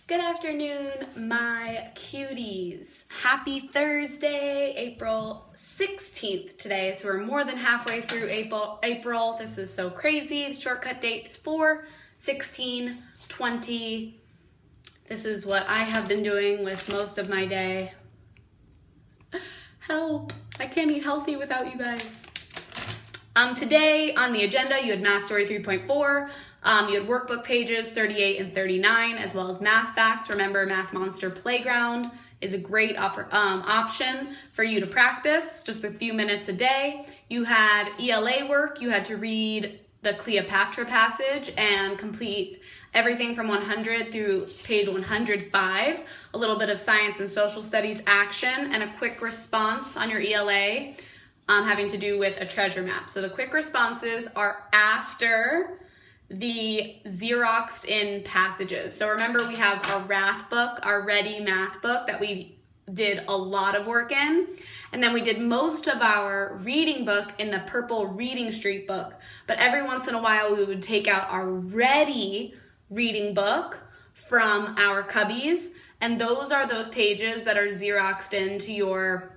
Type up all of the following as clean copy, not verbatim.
Good afternoon, my cuties. Happy Thursday, April 16th today. So we're more than halfway through April. This is so crazy. The shortcut date is 4/16/20. This is what I have been doing with most of my day. Help. I can't eat healthy without you guys. Today on the agenda, you had Math Story 3.4. You had workbook pages 38 and 39, as well as math facts. Remember, Math Monster Playground is a great option for you to practice, just a few minutes a day. You had ELA work. You had to read the Cleopatra passage and complete everything from 100 through page 105, a little bit of science and social studies action, and a quick response on your ELA having to do with a treasure map. So the quick responses are after the Xeroxed in passages. So remember, we have our Rath book, our Ready Math book that we did a lot of work in. And then we did most of our reading book in the purple Reading Street book. But every once in a while, we would take out our Ready reading book from our cubbies. And those are those pages that are Xeroxed into your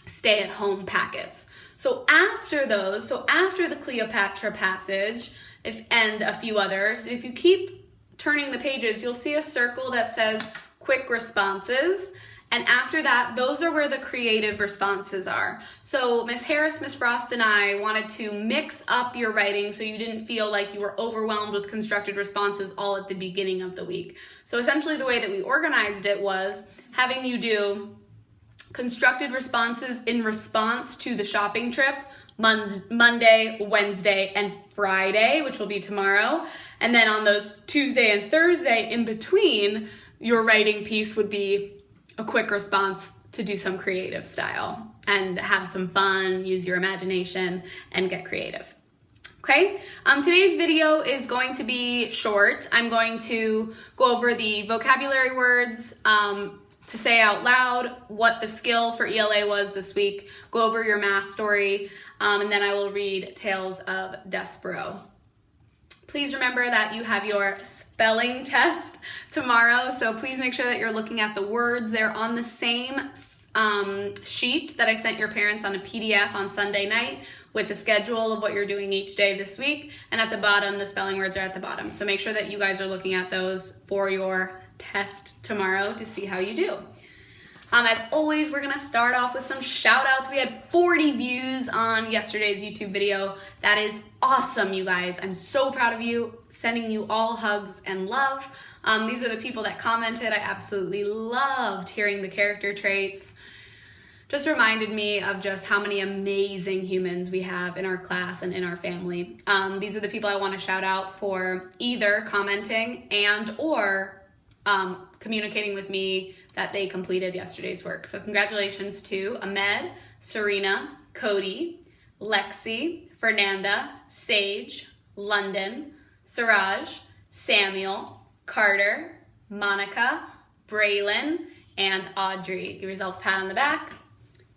stay-at-home packets. So after those, after the Cleopatra passage, and a few others, if you keep turning the pages, you'll see a circle that says quick responses. And after that, those are where the creative responses are. So Miss Harris, Miss Frost, and I wanted to mix up your writing so you didn't feel like you were overwhelmed with constructed responses all at the beginning of the week. So essentially the way that we organized it was having you do constructed responses in response to the shopping trip, Monday, Wednesday, and Friday, which will be tomorrow. And then on those Tuesday and Thursday in between, your writing piece would be a quick response to do some creative style and have some fun, use your imagination, and get creative. Okay, today's video is going to be short. I'm going to go over the vocabulary words, to say out loud what the skill for ELA was this week, go over your math story, and then I will read Tales of Despero. Please remember that you have your spelling test tomorrow, so please make sure that you're looking at the words. They're on the same sheet that I sent your parents on a PDF on Sunday night with the schedule of what you're doing each day this week, and at the bottom, the spelling words are at the bottom. So make sure that you guys are looking at those for your test tomorrow to see how you do. As always, we're gonna start off with some shout outs. We had 40 views on yesterday's YouTube video. That is awesome, you guys. I'm so proud of you. Sending you all hugs and love. These are the people that commented. I absolutely loved hearing the character traits. Just reminded me of just how many amazing humans we have in our class and in our family. These are the people I want to shout out for either commenting and or communicating with me that they completed yesterday's work. So congratulations to Ahmed, Serena, Cody, Lexi, Fernanda, Sage, London, Siraj, Samuel, Carter, Monica, Braylon, and Audrey. Give yourself a pat on the back.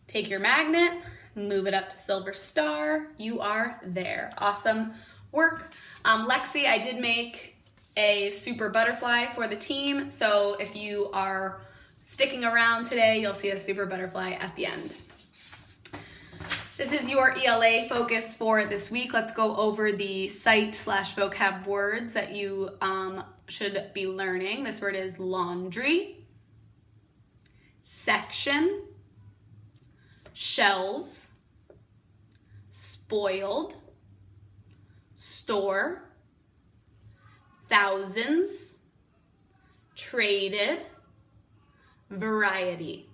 Take your magnet, move it up to Silver Star. You are there. Awesome work. Lexi, I did make a super butterfly for the team. So if you are sticking around today, you'll see a super butterfly at the end. This is your ELA focus for this week. Let's go over the cite/vocab words that you should be learning. This word is laundry, section, shelves, spoiled, store, thousands, traded, variety.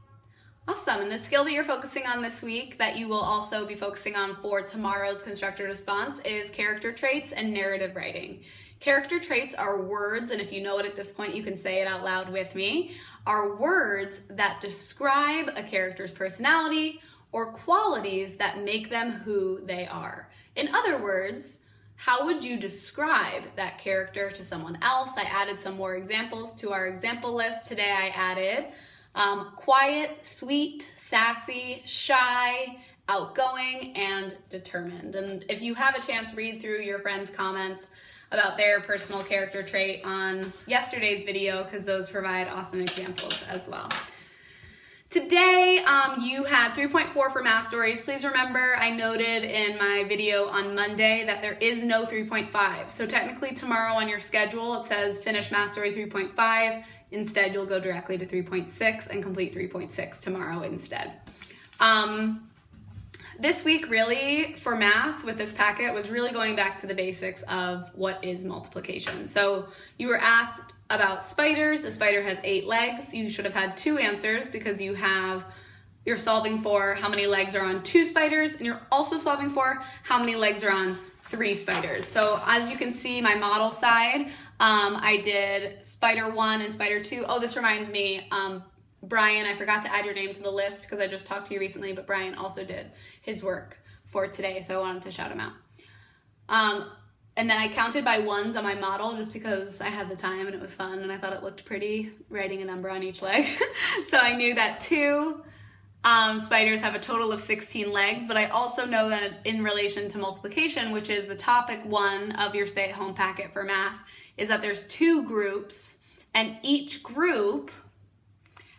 Awesome. And the skill that you're focusing on this week that you will also be focusing on for tomorrow's constructed response is character traits and narrative writing. Character traits are words, and if you know it at this point, you can say it out loud with me, are words that describe a character's personality or qualities that make them who they are. In other words, how would you describe that character to someone else? I added some more examples to our example list. Today I added quiet, sweet, sassy, shy, outgoing, and determined. And if you have a chance, read through your friends' comments about their personal character trait on yesterday's video because those provide awesome examples as well. Today, you had 3.4 for math stories. Please remember, I noted in my video on Monday that there is no 3.5. So technically tomorrow on your schedule, it says finish math story 3.5. Instead, you'll go directly to 3.6 and complete 3.6 tomorrow instead. This week really for math with this packet was really going back to the basics of what is multiplication. So you were asked about spiders. A spider has 8 legs. You should have had 2 answers because you're solving for how many legs are on 2 spiders, and you're also solving for how many legs are on 3 spiders. So as you can see, my model side, I did spider 1 and spider 2. Oh, this reminds me, Brian, I forgot to add your name to the list because I just talked to you recently, but Brian also did his work for today, so I wanted to shout him out. And then I counted by ones on my model just because I had the time and it was fun and I thought it looked pretty, writing a number on each leg. So I knew that 2 spiders have a total of 16 legs, but I also know that in relation to multiplication, which is the topic 1 of your stay-at-home packet for math, is that there's 2 groups and each group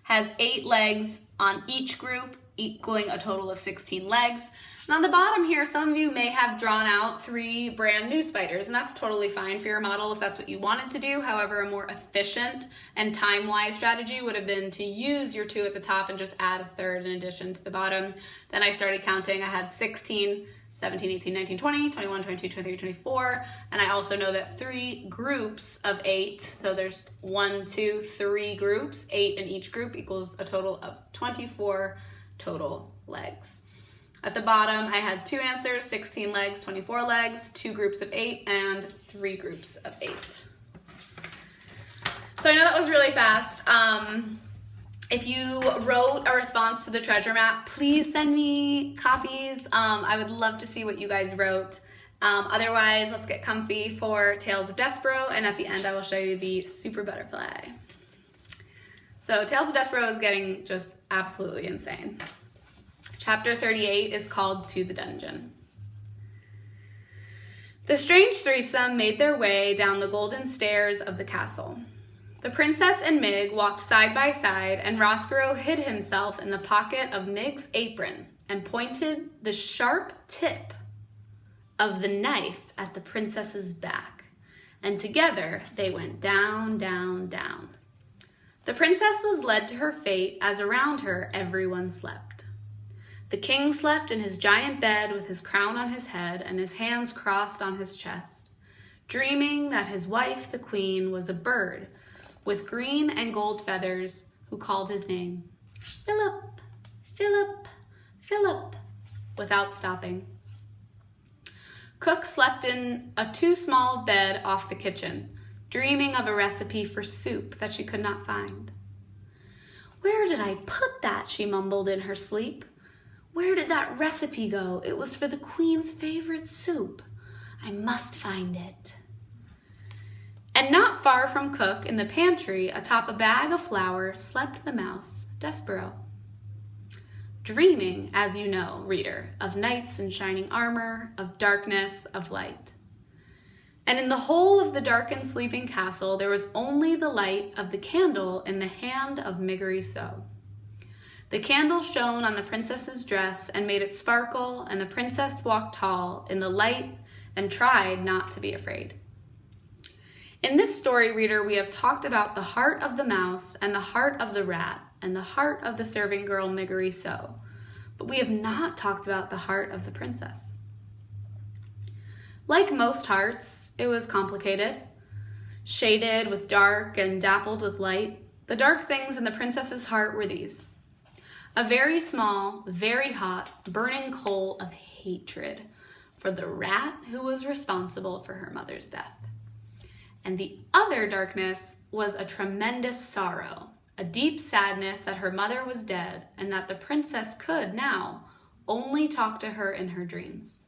has 8 legs on each group, equaling a total of 16 legs. And on the bottom here, some of you may have drawn out 3 brand new spiders, and that's totally fine for your model if that's what you wanted to do. However, a more efficient and time-wise strategy would have been to use your 2 at the top and just add a 3rd in addition to the bottom. Then I started counting. I had 16, 17, 18, 19, 20, 21, 22, 23, 24, and I also know that 3 groups of 8, so there's 1, 2, 3 groups, 8 in each group equals a total of 24 total legs. At the bottom, I had 2 answers, 16 legs, 24 legs, 2 groups of 8, and 3 groups of 8. So I know that was really fast. If you wrote a response to the treasure map, please send me copies. I would love to see what you guys wrote. Otherwise, let's get comfy for Tales of Despero, and at the end I will show you the super butterfly. So Tales of Despero is getting just absolutely insane. Chapter 38 is called To the Dungeon. The strange threesome made their way down the golden stairs of the castle. The princess and Mig walked side by side, and Roskaro hid himself in the pocket of Mig's apron and pointed the sharp tip of the knife at the princess's back. And together they went down, down, down. The princess was led to her fate as around her everyone slept. The king slept in his giant bed with his crown on his head and his hands crossed on his chest, dreaming that his wife, the queen, was a bird with green and gold feathers who called his name, Philip, Philip, Philip, without stopping. Cook slept in a too small bed off the kitchen, dreaming of a recipe for soup that she could not find. Where did I put that? She mumbled in her sleep. Where did that recipe go? It was for the queen's favorite soup. I must find it. And not far from Cook, in the pantry, atop a bag of flour, slept the mouse, Despero. Dreaming, as you know, reader, of knights in shining armor, of darkness, of light. And in the whole of the darkened sleeping castle, there was only the light of the candle in the hand of Miggery-So. The candle shone on the princess's dress and made it sparkle, and the princess walked tall in the light and tried not to be afraid. In this story, reader, we have talked about the heart of the mouse and the heart of the rat and the heart of the serving girl Miggery-So, but we have not talked about the heart of the princess. Like most hearts, it was complicated, shaded with dark and dappled with light. The dark things in the princess's heart were these: a very small, very hot, burning coal of hatred for the rat who was responsible for her mother's death. And the other darkness was a tremendous sorrow, a deep sadness that her mother was dead and that the princess could now only talk to her in her dreams.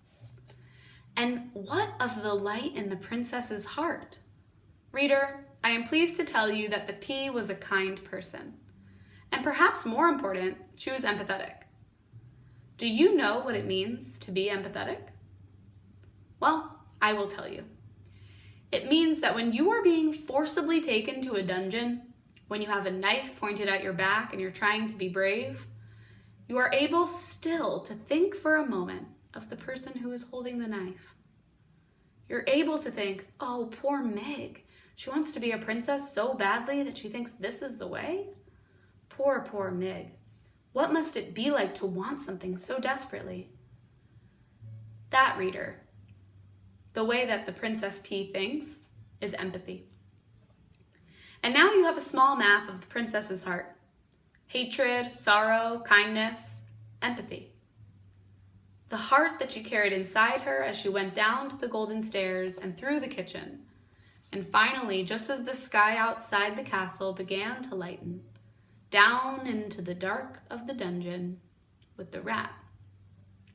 And what of the light in the princess's heart? Reader, I am pleased to tell you that the P was a kind person. And perhaps more important, she was empathetic. Do you know what it means to be empathetic? Well, I will tell you. It means that when you are being forcibly taken to a dungeon, when you have a knife pointed at your back and you're trying to be brave, you are able still to think for a moment of the person who is holding the knife. You're able to think, oh, poor Meg. She wants to be a princess so badly that she thinks this is the way? Poor, poor Meg. What must it be like to want something so desperately? That, reader, the way that the Princess P thinks is empathy. And now you have a small map of the princess's heart. Hatred, sorrow, kindness, empathy. The heart that she carried inside her as she went down to the golden stairs and through the kitchen. And finally, just as the sky outside the castle began to lighten, down into the dark of the dungeon with the rat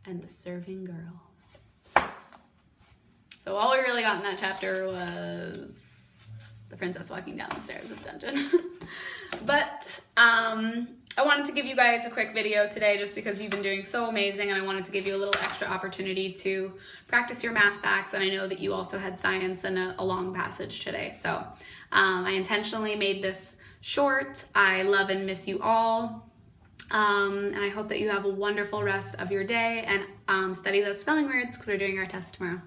and the serving girl. So all we really got in that chapter was the princess walking down the stairs of the dungeon. But I wanted to give you guys a quick video today just because you've been doing so amazing, and I wanted to give you a little extra opportunity to practice your math facts, and I know that you also had science and a long passage today. So I intentionally made this short. I love and miss you all. And I hope that you have a wonderful rest of your day, and study those spelling words because we're doing our test tomorrow.